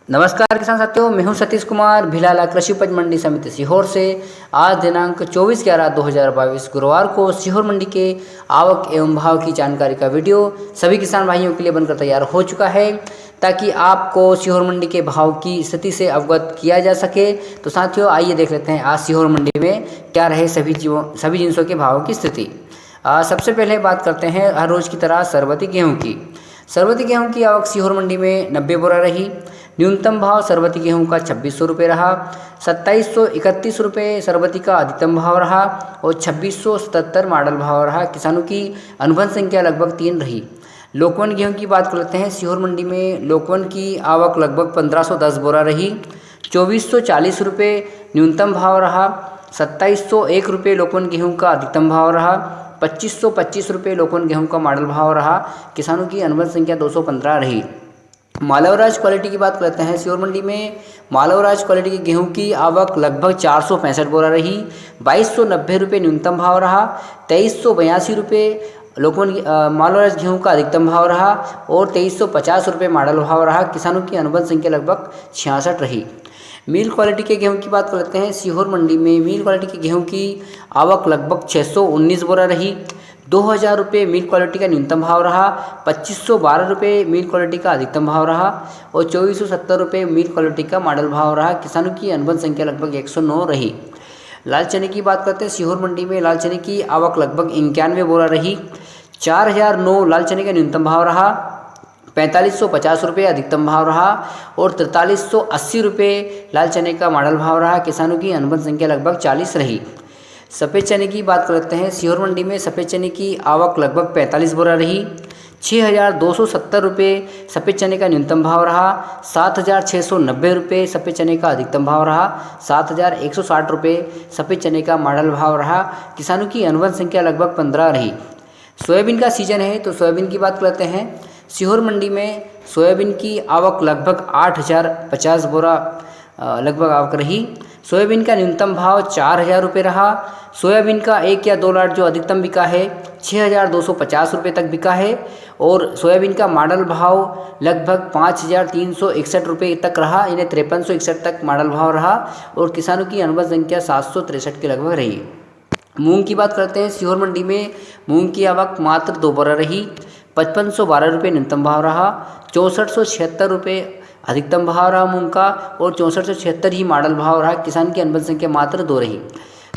नमस्कार किसान साथियों, मैं हूं सतीश कुमार भिलाला कृषि उपज मंडी समिति सीहोर से। आज दिनांक 24/11/2022 गुरुवार को सीहोर मंडी के आवक एवं भाव की जानकारी का वीडियो सभी किसान भाइयों के लिए बनकर तैयार हो चुका है, ताकि आपको सीहोर मंडी के भाव की स्थिति से अवगत किया जा सके। तो साथियों, आइए देख लेते हैं आज सीहोर मंडी में क्या रहे सभी जिनसों के भावों की स्थिति। सबसे पहले बात करते हैं हर रोज़ की तरह सरबती गेहूँ की। सरबती गेहूँ की आवक सीहोर मंडी में 90 बोरा रही। न्यूनतम भाव सरबती गेहूं का 2600 रुपये रहा। 2731 रुपये सरबती का अधिकतम भाव रहा और 2677 मॉडल भाव रहा। किसानों की अनुबंध संख्या लगभग 3 रही। लोकवन गेहूं की बात कर लेते हैं। सीहोर मंडी में लोकवन की आवक लगभग 1510 बोरा रही। 2440 रुपये न्यूनतम भाव रहा। 2701 रुपये लोकवन गेहूँ का अधिकतम भाव रहा। 2525 रुपये लोकवन गेहूँ का मॉडल भाव रहा। किसानों की अनुबंध संख्या 215 रही। मालवराज क्वालिटी की बात करते हैं। सीहोर मंडी में मालवराज क्वालिटी की गेहूं की आवक लगभग 465 बोरा रही। 2290 रुपये न्यूनतम भाव रहा। 2382 रुपये लोकवन मालवराज गेहूं का अधिकतम भाव रहा और 2350 रुपये मॉडल भाव रहा। किसानों की अनुबंध संख्या लगभग 66 रही। मील क्वालिटी के गेहूं की बात कर लेते हैं। सीहोर मंडी में मील क्वालिटी की गेहूं की आवक लगभग 619 बोरा रही। 2000 रुपये मील क्वालिटी का न्यूनतम भाव रहा। 2512 रुपये मील क्वालिटी का अधिकतम भाव रहा और 2470 रुपये मील क्वालिटी का मॉडल भाव रहा। किसानों की अनुबंध संख्या लगभग 109 रही। लाल चने की बात करते हैं। सीहोर मंडी में लाल चने की आवक लगभग 91 बोरा रही। 4009 लाल चने का न्यूनतम भाव रहा। 4550 रुपये अधिकतम भाव रहा और 4380 रुपये लाल चने का मॉडल भाव रहा। किसानों की अनुबंध संख्या लगभग 40 रही। सफ़ेद चने की बात करते हैं। सीहोर मंडी में सफ़ेद चने की आवक लगभग 45 बोरा रही। 6270 रुपये सफ़ेद चने का न्यूनतम भाव रहा। 7690 रुपये सफ़ेद चने का अधिकतम भाव रहा। 7160 रुपये सफ़ेद चने का मॉडल भाव रहा। किसानों की अनुबंध संख्या लगभग 15 रही। सोयाबीन का सीजन है, तो सोयाबीन की बात करते हैं। सीहोर मंडी में सोयाबीन की आवक लगभग 8050 बोरा लगभग आवक रही। सोयाबीन का न्यूनतम भाव 4000 रुपये रहा। सोयाबीन का 1 या 2 लाट जो अधिकतम बिका है 6250 रुपये तक बिका है और सोयाबीन का मॉडल भाव लगभग 5361 रुपये तक रहा, यानी 5361 तक मॉडल भाव रहा और किसानों की अनुबंध संख्या 763 के लगभग रही। मूंग की बात करते हैं। सीहोर मंडी में मूंग की आवक मात्र 2 बोरा रही। 5512 रुपये न्यूनतम भाव रहा। 6476 रुपये अधिकतम भाव रहा मूंग का और 6476 ही मॉडल भाव रहा। किसान की अनुबंध संख्या मात्र 2 रही।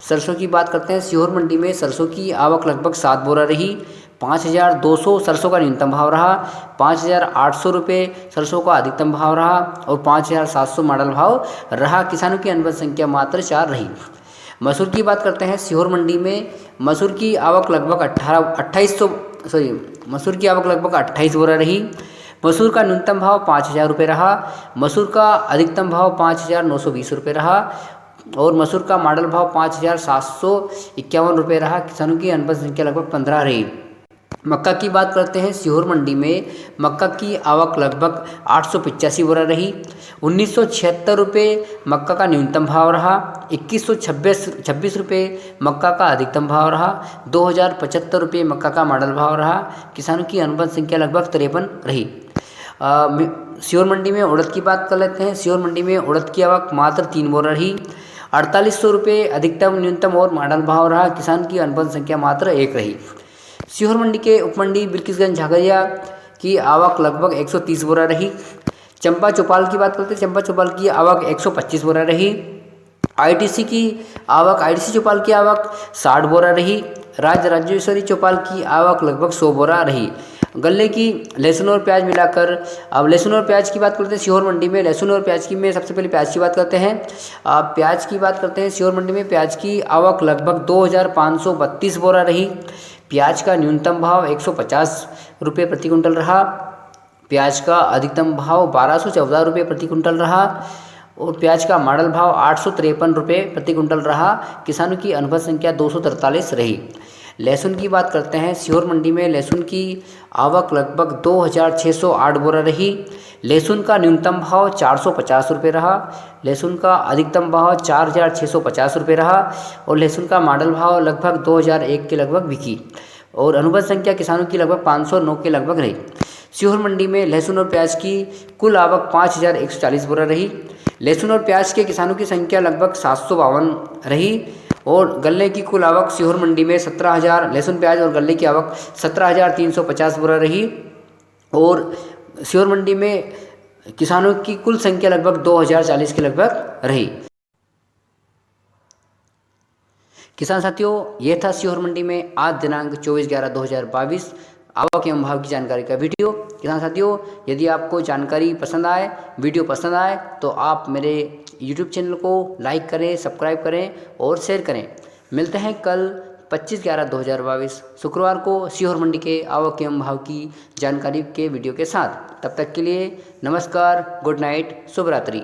सरसों की बात करते हैं। सीहोर मंडी में सरसों की आवक लगभग 7 बोरा रही। 5200 सरसों का न्यूनतम भाव रहा। 5800 रुपये सरसों का अधिकतम भाव रहा और 5700 मॉडल भाव रहा। किसानों की अनुबंध संख्या मात्र 4 रही। मसूर की बात करते हैं। सीहोर मंडी में मसूर की आवक लगभग 28 बोरा रही। मसूर का न्यूनतम भाव 5000 रुपये रहा। मसूर का अधिकतम भाव 5920 रुपये रहा और मसूर का मॉडल भाव 5751 रुपये रहा। किसानों की अनुबंध संख्या लगभग 15 रही। मक्का की बात करते हैं। सीहोर मंडी में मक्का की आवक लगभग 885 बोरा रही। 1976 रुपये मक्का का न्यूनतम भाव रहा। 2126 रुपये मक्का का अधिकतम भाव रहा। 2075 रुपये मक्का का मॉडल भाव रहा। किसानों की अनुबंध संख्या लगभग 53 रही। सीहोर मंडी में उड़द की बात कर लेते हैं। सीहोर मंडी में उड़द की आवक मात्र 3 बोरा रही। 4800 रुपये अधिकतम न्यूनतम और मॉडल भाव रहा। किसान की अनुबंध संख्या मात्र 1 रही। सीहोर मंडी के उपमंडी बिल्किसगंज झागरिया की आवक लगभग 130 बोरा रही। चंपा चौपाल की बात करते हैं। चंपा चौपाल की आवक 125 बोरा रही। आईटीसी चौपाल की आवक 60 बोरा रही। राजेश्वरी चौपाल की आवक लगभग 100 बोरा रही। गले की लहसुन और प्याज मिलाकर, अब लहसुन और प्याज की बात करते हैं। सीहोर मंडी में लहसुन और प्याज की में सबसे पहले प्याज की बात करते हैं। प्याज की बात करते हैं। सीहोर मंडी में प्याज की आवक लगभग 2532 बोरा रही। प्याज का न्यूनतम भाव 150 रुपये प्रति कुंटल रहा। प्याज का अधिकतम भाव 1214 रुपये प्रति कुंटल रहा और प्याज का मॉडल भाव 853 रुपये प्रति कुंटल रहा। किसानों की अनुबंध संख्या 243 रही। लहसुन की बात करते हैं। सीहोर मंडी में लहसुन की आवक लगभग 2608 बोरा रही। लहसुन का न्यूनतम भाव 450 रुपये रहा। लहसुन का अधिकतम भाव 4650 रुपये रहा और लहसुन का मॉडल भाव लगभग 2001 के लगभग बिकी और अनुबंध संख्या किसानों की लगभग 509 के लगभग रही। सीहोर मंडी में लहसुन और प्याज की कुल आवक 5,140 बोरा रही। लहसुन और प्याज के किसानों की संख्या लगभग 752 रही और गल्ले की कुल आवक सीहोर मंडी में 17,000, लहसुन प्याज और गल्ले की आवक 17,350 बोरा रही और सीहोर मंडी में किसानों की कुल संख्या लगभग 2,040 के लगभग रही। किसान साथियों, ये था सीहोर मंडी में आज दिनांक 24/11/2022 आवक एवं भाव की जानकारी का वीडियो। किसान साथियों, यदि आपको जानकारी पसंद आए, वीडियो पसंद आए तो आप मेरे YouTube चैनल को लाइक करें, सब्सक्राइब करें और शेयर करें। मिलते हैं कल 25/11/2022 शुक्रवार को सीहोर मंडी के आवक एवं भाव की जानकारी के वीडियो के साथ। तब तक के लिए नमस्कार, गुड नाइट, शुभ रात्रि।